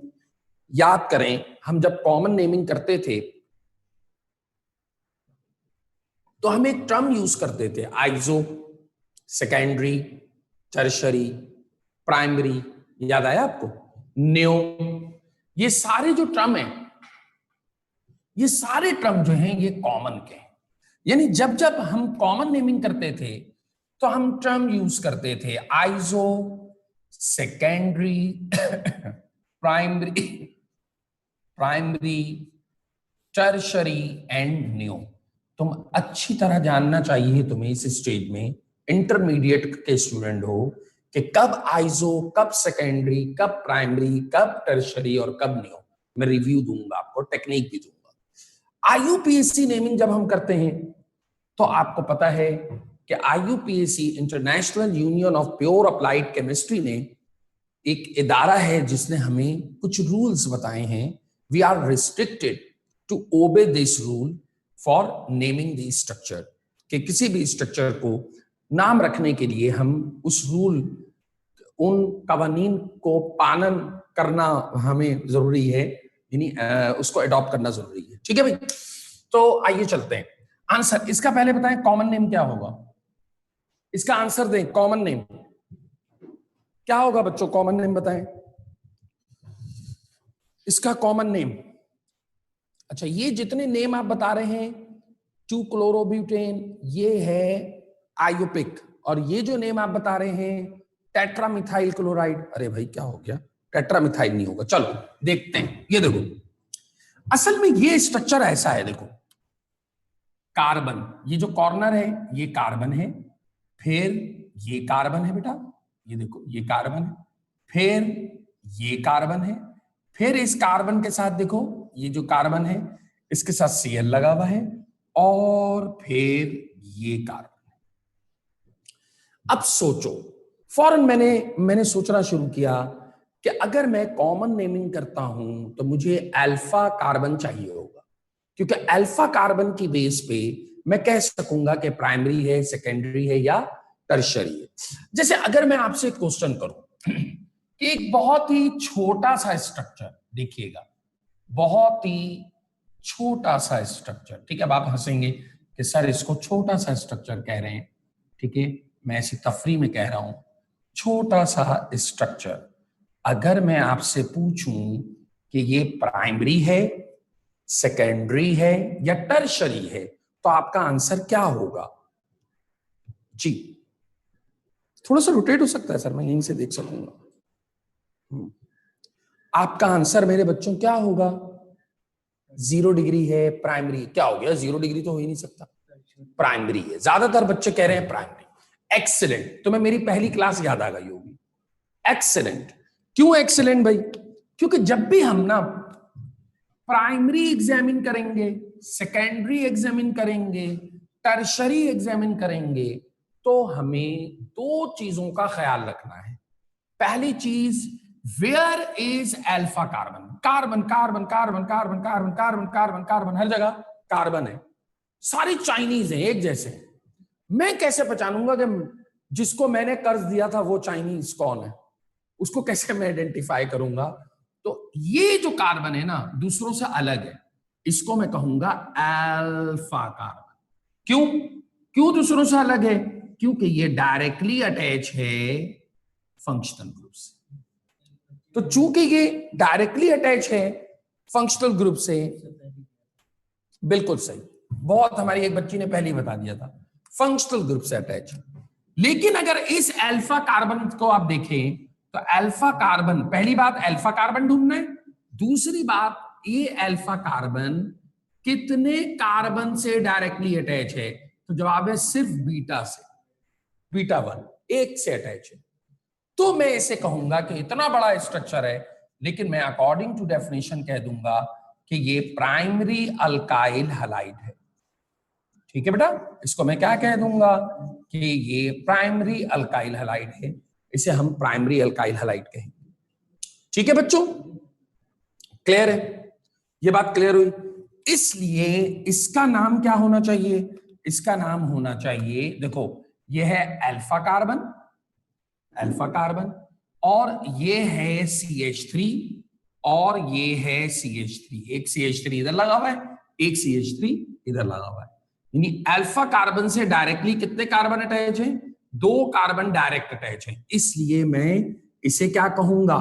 याद करें, हम जब कॉमन नेमिंग करते थे तो हम एक टर्म यूज करते थे, आइजो, सेकेंडरी, टर्शरी, प्राइमरी, याद आया आपको, न्यो। ये सारे जो टर्म हैं, ये सारे टर्म जो हैं ये कॉमन के हैं। यानी जब जब हम कॉमन नेमिंग करते थे तो हम टर्म यूज करते थे आइजो, secondary, primary, tertiary and new. तुम अच्छी तरह जानना चाहिए तुम्हें इस स्टेज में, इंटरमीडिएट के स्टूडेंट हो, कि कब आइजो, कब सेकेंडरी, कब प्राइमरी, कब टर्शरी और कब न्यू। मैं रिव्यू दूंगा आपको, टेक्निक भी दूंगा। IUPAC नेमिंग जब हम करते हैं तो आपको पता है कि IUPAC, international union of pure applied chemistry ने एक इदारा है जिसने हमें कुछ रूल्स बताए हैं। We are restricted to obey this rule for naming the structure, कि किसी भी स्ट्रक्चर को नाम रखने के लिए हम उस रूल, उन कवानीन को पालन करना हमें जरूरी है, यानी उसको अडॉप्ट करना जरूरी है। ठीक है भाई, तो आइए चलते हैं आंसर। इसका पहले बताएं कॉमन नेम क्या होगा, इसका आंसर दें। कॉमन नेम क्या होगा बच्चों, कॉमन नेम बताएं इसका कॉमन नेम। अच्छा, ये जितने नेम आप बता रहे हैं, 2-क्लोरोब्यूटेन, ये है आयोपिक, और ये जो नेम आप बता रहे हैं टेट्रामिथाइल क्लोराइड, अरे भाई क्या हो गया, टेट्रामिथाइल नहीं होगा। चलो देखते हैं, ये देखो असल में ये स्ट्रक्चर ऐसा है, देखो कार्बन, ये जो कॉर्नर है ये कार्बन है, फिर ये कार्बन है बेटा, ये देखो ये कार्बन है, फिर ये कार्बन है, फिर इस कार्बन के साथ देखो ये जो कार्बन है इसके साथ Cl लगा हुआ है, और फिर ये कार्बन है। अब सोचो, फौरन मैंने सोचना शुरू किया कि अगर मैं कॉमन नेमिंग करता हूं तो मुझे अल्फा कार्बन चाहिए होगा, क्योंकि अल्फा कार्बन की बेस पे मैं कह सकूंगा कि प्राइमरी है, सेकेंडरी है या टर्शरी है। जैसे अगर मैं आपसे क्वेश्चन करूं कि एक बहुत ही छोटा सा स्ट्रक्चर, देखिएगा बहुत ही छोटा सा स्ट्रक्चर, ठीक है, अब आप हंसेंगे कि सर इसको छोटा सा स्ट्रक्चर कह रहे हैं, ठीक है, मैं ऐसी तफरी में कह रहा हूं छोटा सा स्ट्रक्चर। अगर मैं आपसे पूछूं कि ये प्राइमरी है, सेकेंडरी है या टर्शरी है, तो आपका आंसर क्या होगा जी? थोड़ा सा रोटेट हो सकता है सर, मैं यहीं से देख सकूंगा। आपका आंसर मेरे बच्चों क्या होगा? 0 डिग्री है, प्राइमरी। क्या हो गया, 0 डिग्री तो हो ही नहीं सकता, प्राइमरी है। ज्यादातर बच्चे कह रहे हैं प्राइमरी। एक्सीलेंट, तुम्हें मेरी पहली क्लास याद आ गई होगी। एक्सीलेंट, क्यों एक्सीलेंट भाई? क्योंकि जब भी हम ना प्राइमरी एग्जामिन करेंगे, सेकेंडरी एग्जामिन करेंगे, टर्शरी एग्जामिन करेंगे, तो हमें 2 चीजों का ख्याल रखना है। पहली चीज, where is alpha carbon? Carbon carbon carbon carbon carbon carbon carbon carbon, हर जगह कार्बन है, सारी चाइनीज है, एक जैसे। मैं कैसे पहचानूंगा कि जिसको मैंने कर्ज दिया था वो चाइनीज कौन है? उसको कैसे मैं आइडेंटिफाई करूंगा? तो ये जो कार्बन है ना दूसरों से अलग है, इसको मैं कहूंगा अल्फा कार्बन। क्यों क्यों दूसरों से अलग है? क्योंकि ये डायरेक्टली अटैच है फंक्शनल ग्रुप से। तो चूंकि ये डायरेक्टली अटैच है फंक्शनल ग्रुप से, बिल्कुल सही, बहुत हमारी एक बच्ची ने पहले ही बता दिया था, फंक्शनल ग्रुप से अटैच। लेकिन अगर इस अल्फा कार्बन को आप देखें तो अल्फा कार्बन, पहली बात अल्फा कार्बन ढूंढना है, दूसरी बात ये अल्फा कार्बन कितने कार्बन से डायरेक्टली अटैच है? तो जवाब है सिर्फ बीटा से, बीटा 1, एक से अटैच है। तो मैं इसे कहूंगा कि इतना बड़ा स्ट्रक्चर है, लेकिन मैं अकॉर्डिंग टू डेफिनेशन कह दूंगा कि ये प्राइमरी अल्काइल हैलाइड है। ठीक है बेटा, इसको मैं क्या कह दूंगा कि ये प्राइमरी अल्काइल हैलाइड है, इसे हम प्राइमरी अल्काइल हैलाइड कहेंगे। ठीक है बच्चों, क्लियर है, ये बात क्लियर हुई। इसलिए इसका नाम क्या होना चाहिए, इसका नाम होना चाहिए, देखो ये है अल्फा कार्बन, अल्फा कार्बन, और ये है CH3 और ये है CH3, एक CH3 इधर लगा हुआ है, एक CH3 इधर लगा हुआ है, यानी अल्फा कार्बन से डायरेक्टली कितने कार्बन अटैच हैं, 2 कार्बन डायरेक्ट अटैच हैं। इसलिए मैं इसे क्या कहूंगा,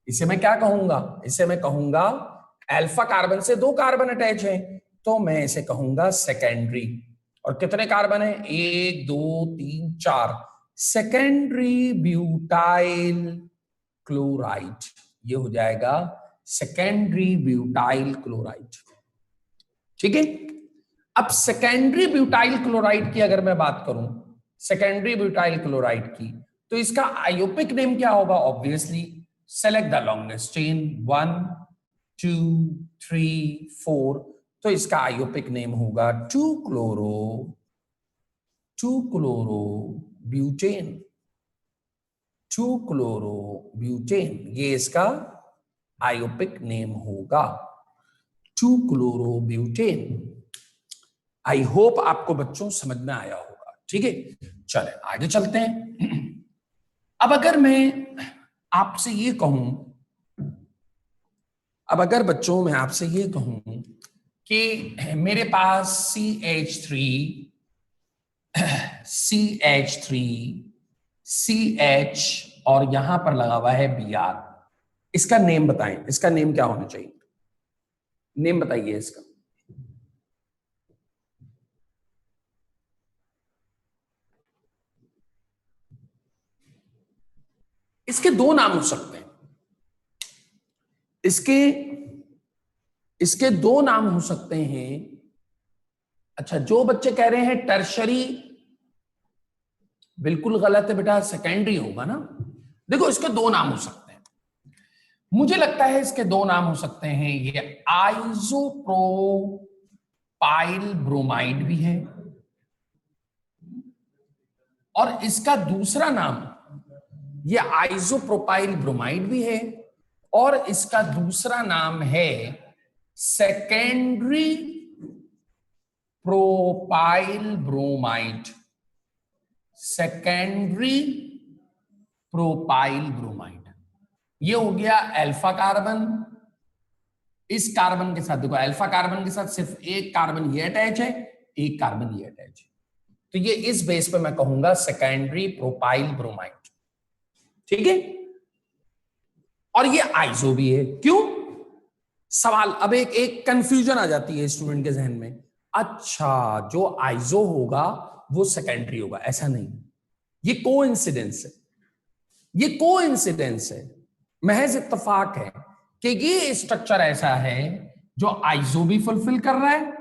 इसे मैं क्या कहूंगा, इसे मैं कहूंगा अल्फा कार्बन से 2 कार्बन अटैच हैं, तो मैं इसे कहूंगा सेकेंडरी। और कितने कार्बन है, 1 2 3 4, सेकेंडरी ब्यूटाइल क्लोराइड, ये हो जाएगा सेकेंडरी ब्यूटाइल क्लोराइड। ठीक है, अब सेकेंडरी ब्यूटाइल क्लोराइड की अगर मैं बात करूं, सेकेंडरी ब्यूटाइल क्लोराइड की, तो इसका आयोपिक नेम क्या होगा, obviously select the longest chain, 1 2 3 4, तो इसका आयोपिक नेम होगा 2 क्लोरो ब्यूटेन, 2 क्लोरो ब्यूटेन, ये इसका आयोपिक नेम होगा 2 क्लोरो ब्यूटेन। आई होप आपको बच्चों समझ में आया होगा। ठीक है, चले आगे चलते हैं। अब अगर मैं आपसे ये कहूं, अब अगर बच्चों मैं आपसे ये कहूं कि मेरे पास CH3 CH और यहां पर लगा हुआ है Br, इसका नेम बताएं, इसका नेम क्या होना चाहिए, नेम बताइए इसका। इसके 2 नाम हो सकते हैं, इसके 2 नाम हो सकते हैं। अच्छा, जो बच्चे कह रहे हैं टर्शरी, बिल्कुल गलत है बेटा, सेकेंडरी होगा ना। देखो इसके 2 नाम हो सकते हैं, मुझे लगता है इसके 2 नाम हो सकते हैं, ये आइसोप्रोपाइल ब्रोमाइड भी है, और इसका दूसरा नाम, ये आइसोप्रोपाइल ब्रोमाइड भी है, और इसका दूसरा नाम है secondary propyl bromide, secondary propyl bromide. ये हो गया अल्फा कार्बन, इस कार्बन के साथ देखो, अल्फा कार्बन के साथ सिर्फ एक कार्बन ये अटैच है, एक कार्बन ये अटैच है, तो ये इस बेस पे मैं कहूंगा सेकेंडरी प्रोपाइल ब्रोमाइड। ठीक है, और ये आइसो भी है, क्यों, सवाल अब एक कंफ्यूजन आ जाती है स्टूडेंट के जहन में, अच्छा जो आइसो होगा वो सेकेंडरी होगा, ऐसा नहीं, ये कोइंसिडेंस है, ये कोइंसिडेंस है, महज इत्तेफाक है कि ये स्ट्रक्चर ऐसा है जो आइसो भी फुलफिल कर रहा है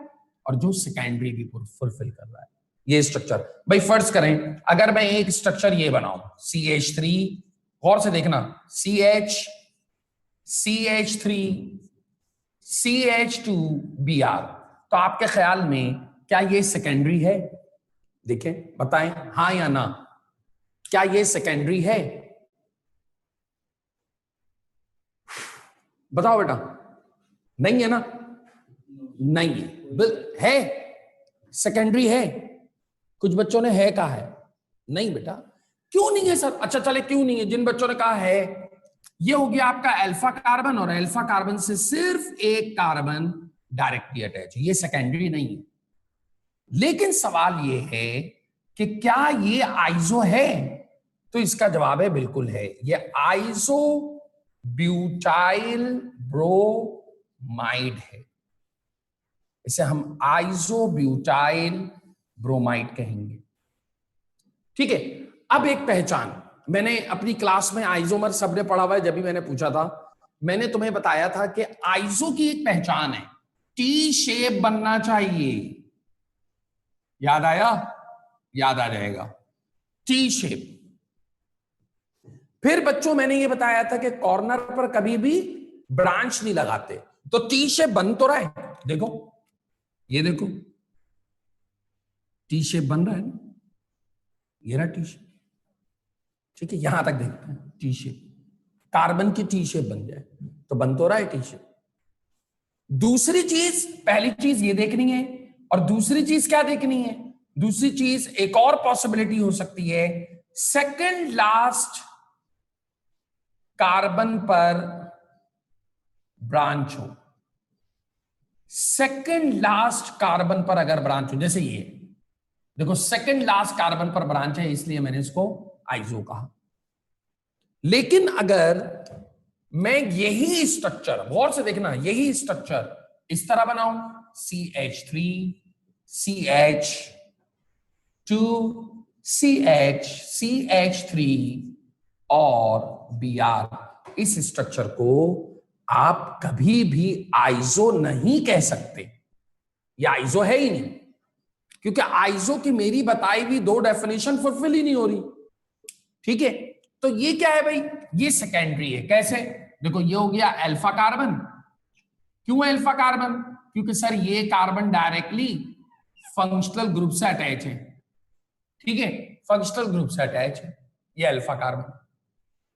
और जो सेकेंडरी भी फुलफिल कर रहा है, ये स्ट्रक्चर। भाई फर्ज करें अगर मैं एक स्ट्रक्चर ये बनाऊं CH3, गौर से देखना, CH3 CH2 Br, तो आपके ख्याल में क्या ये सेकेंडरी है, देखें बताएं हाँ या ना, क्या ये सेकेंडरी है, बताओ बेटा, नहीं है ना, नहीं है, सेकेंडरी है, कुछ बच्चों ने है कहा है, नहीं बेटा, क्यों नहीं है सर, अच्छा चले क्यों नहीं है, जिन बच्चों ने कहा है, ये हो गया आपका अल्फा कार्बन, और अल्फा कार्बन से सिर्फ एक कार्बन डायरेक्टली अटैच है, ये सेकेंडरी नहीं है। लेकिन सवाल ये है कि क्या ये आइसो है, तो इसका जवाब है बिल्कुल है, ये आइसो ब्यूटाइल ब्रोमाइड है, इसे हम आइसो ब्यूटाइल ब्रोमाइड कहेंगे। ठीक है, अब एक पहचान, मैंने अपनी क्लास में आइसोमर सबने पढ़ा हुआ है, जब भी मैंने पूछा था मैंने तुम्हें बताया था कि आइसो की एक पहचान है, टी शेप बनना चाहिए, याद आया, याद आ जाएगा, टी शेप। फिर बच्चों मैंने ये बताया था कि कॉर्नर पर कभी भी ब्रांच नहीं लगाते, तो टी शेप बन तो रहा है, देखो ये देखो, टी शेप बन रहा है ना, ये रहा टी शेप, ठीक है, यहां तक देखते हैं टी शेप, कार्बन की टी शेप बन जाए तो बन तो रहा है टी शेप। दूसरी चीज, पहली चीज ये देखनी है, और दूसरी चीज क्या देखनी है, दूसरी चीज एक और पॉसिबिलिटी हो सकती है, सेकंड लास्ट कार्बन पर ब्रांच हो, सेकंड लास्ट कार्बन पर अगर ब्रांच हो, जैसे ये देखो सेकंड लास्ट कार्बन पर ब्रांच है, इसलिए मैंने इसको आइसो कहा। लेकिन अगर मैं यही स्ट्रक्चर, गौर से देखना, यही स्ट्रक्चर इस तरह बनाऊं, CH3 CH2 CH3 और Br, इस स्ट्रक्चर को आप कभी भी आइसो नहीं कह सकते, ये आइसो है ही नहीं, क्योंकि आइसो की मेरी बताई हुई दो डेफिनेशन फुलफिल ही नहीं हो रही, ठीक है। तो ये क्या है भाई, ये सेकेंडरी है। कैसे, देखो ये हो गया अल्फा कार्बन, क्यों अल्फा कार्बन, क्योंकि सर ये कार्बन डायरेक्टली फंक्शनल ग्रुप से अटैच है, ठीक है, फंक्शनल ग्रुप से अटैच है ये अल्फा कार्बन।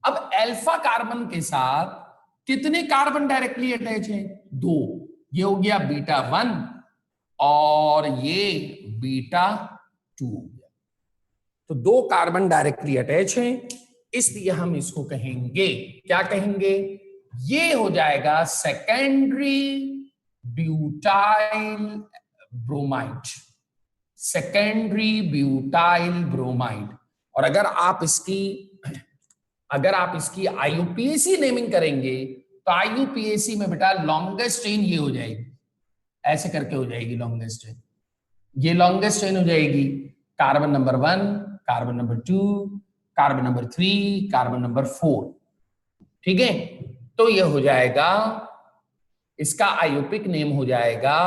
अब अल्फा कार्बन के साथ कितने कार्बन डायरेक्टली अटैच है, दो, ये हो गया बीटा 1 और ये बीटा 2 हो गया, तो दो कार्बन डायरेक्टली अटैच हैं, इसलिए हम इसको कहेंगे, क्या कहेंगे, ये हो जाएगा secondary butyl bromide, secondary butyl bromide. और अगर आप इसकी आईयूपीएसी नेमिंग करेंगे तो आईयूपीएसी में बेटा लॉन्गेस्ट चेन ये हो जाएगी, ऐसे करके हो जाएगी लॉन्गेस्ट चेन, ये लॉन्गेस्ट चेन हो जाएगी, carbon number 1, carbon number 2, carbon number 3, carbon number 4, ठीक है। तो ये हो जाएगा, इसका आयोपिक नेम हो जाएगा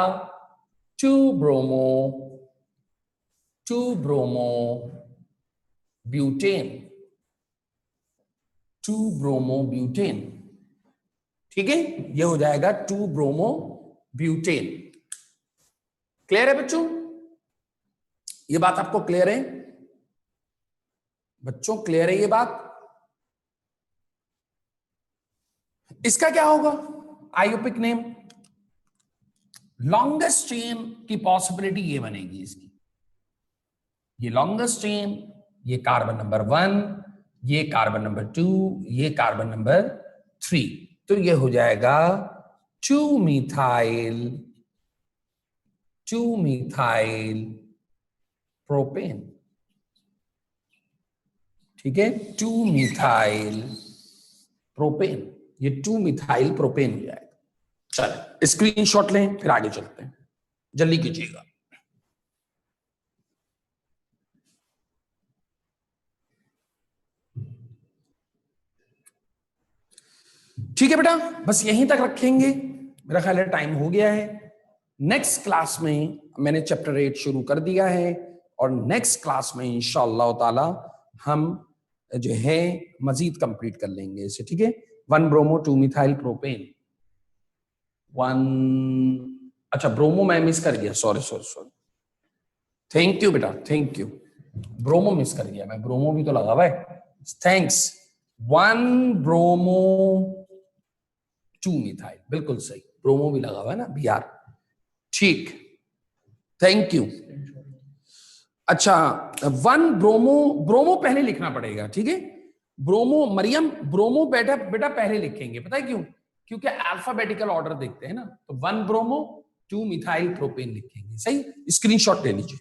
2 ब्रोमो ब्यूटेन, 2 ब्रोमो ब्यूटेन, ठीक है, ये हो जाएगा 2 ब्रोमो ब्यूटेन। क्लियर है बच्चों, ये बात आपको क्लियर है बच्चों, क्लियर है ये बात। इसका क्या होगा आयोपिक नेम, लॉन्गेस्ट चेन की पॉसिबिलिटी ये बनेगी इसकी, ये लॉन्गेस्ट चेन, ये कार्बन नंबर 1, ये कार्बन नंबर 2, ये कार्बन नंबर 3, तो ये हो जाएगा 2 मिथाइल प्रोपेन, ठीक है, 2 मिथाइल प्रोपेन, ये 2 मिथाइल प्रोपेन हो जाएगा। चलो स्क्रीनशॉट लें, फिर आगे चलते हैं, जल्दी कीजिएगा। ठीक है बेटा, बस यहीं तक रखेंगे, मेरा ख्याल है टाइम हो गया है। नेक्स्ट क्लास में मैंने चैप्टर 8 शुरू कर दिया है, और नेक्स्ट क्लास में इंशाअल्लाह ताला हम जो है मजीद कंप्लीट कर लेंगे इसे, ठीक है। 1 ब्रोमो 2 मिथाइल प्रोपेन, 1, अच्छा ब्रोमो मैं मिस कर गया, सॉरी, थैंक यू बेटा, थैंक यू, ब्रोमो मिस कर गया मैं, ब्रोमो भी तो लगा हुआ है, थैंक्स। 1 ब्रोमो 2 मिथाइल, बिल्कुल सही, ब्रोमो भी लगा हुआ है ना Br, ठीक, थैंक यू। अच्छा 1 ब्रोमो पहले लिखना पड़ेगा, ठीक है, ब्रोमो, मरियम ब्रोमो बेटा पहले लिखेंगे, पता है क्यों, क्योंकि अल्फाबेटिकल ऑर्डर देखते हैं ना, तो 1 ब्रोमो 2 मिथाइल प्रोपेन लिखेंगे, सही, स्क्रीनशॉट ले लीजिए।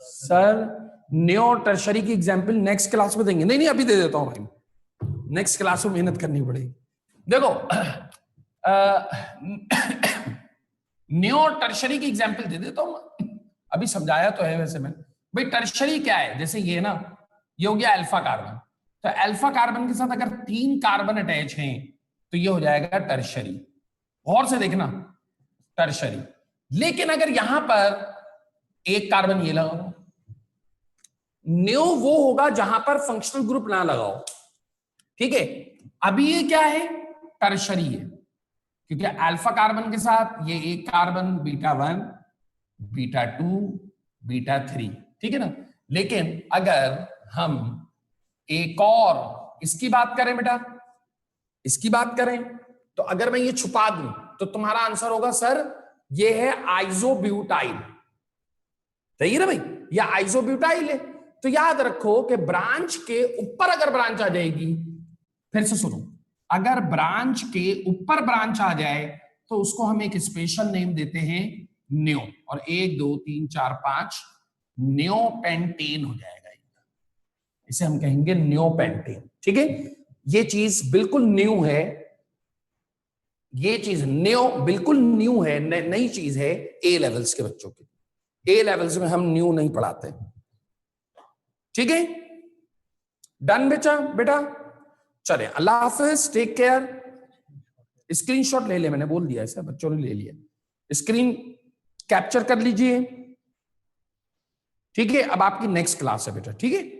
सर न्यो टर्शरी की एग्जांपल नेक्स्ट क्लास में देंगे, नहीं अभी दे देता हूं भाई, नेक्स्ट क्लास में मेहनत करनी पड़ेगी। देखो न्यो टर्शरी की एग्जांपल दे देता हूं, अभी समझाया तो है वैसे मैंने, भाई टर्शरी क्या है, जैसे ये ना, ये हो गया अल्फा कार्बन, तो अल्फा कार्बन के साथ अगर 3 कार्बन अटैच हैं तो ये हो जाएगा टर्शरी, गौर से देखना टर्शरी। लेकिन अगर यहां पर एक कार्बन ये लगाओ, न्यो वो होगा जहां पर फंक्शनल ग्रुप ना लगाओ, ठीक है। अभी ये क्या है, टर्शरी है, क्योंकि अल्फा कार्बन के साथ ये एक कार्बन बीटा 1, बीटा 2, बीटा 3, ठीक है ना। लेकिन अगर हम एक और इसकी बात करें बेटा, इसकी बात करें, तो अगर मैं ये छुपा दूं तो तुम्हारा आंसर होगा सर ये है आइसोब्यूटाइल। सही है ना भाई, या आइसोब्यूटाइल है। तो याद रखो कि ब्रांच के ऊपर अगर ब्रांच आ जाएगी, फिर से सुनो, अगर ब्रांच के ऊपर ब्रांच आ जाए तो उसको हम एक स्पेशल नेम देते हैं न्यो, और 1 2 3 4 5 न्योपेंटेन हो जाएगा, इसे हम कहेंगे न्योपेंटेन। ठीक है, ये चीज बिल्कुल न्यू है, ये चीज न्यू बिल्कुल न्यू है, नई चीज है ए लेवल्स के बच्चों की। ए लेवल्स में हम न्यू नहीं पढ़ाते। ठीक है, डन बेटा बेटा, चले, अल्लाह हाफिज, टेक केयर। स्क्रीनशॉट ले ले, मैंने बोल दिया ऐसा, बच्चों ने ले लिया, स्क्रीन कैप्चर कर लीजिए। ठीक है, अब आपकी नेक्स्ट क्लास है बेटा, ठीक है।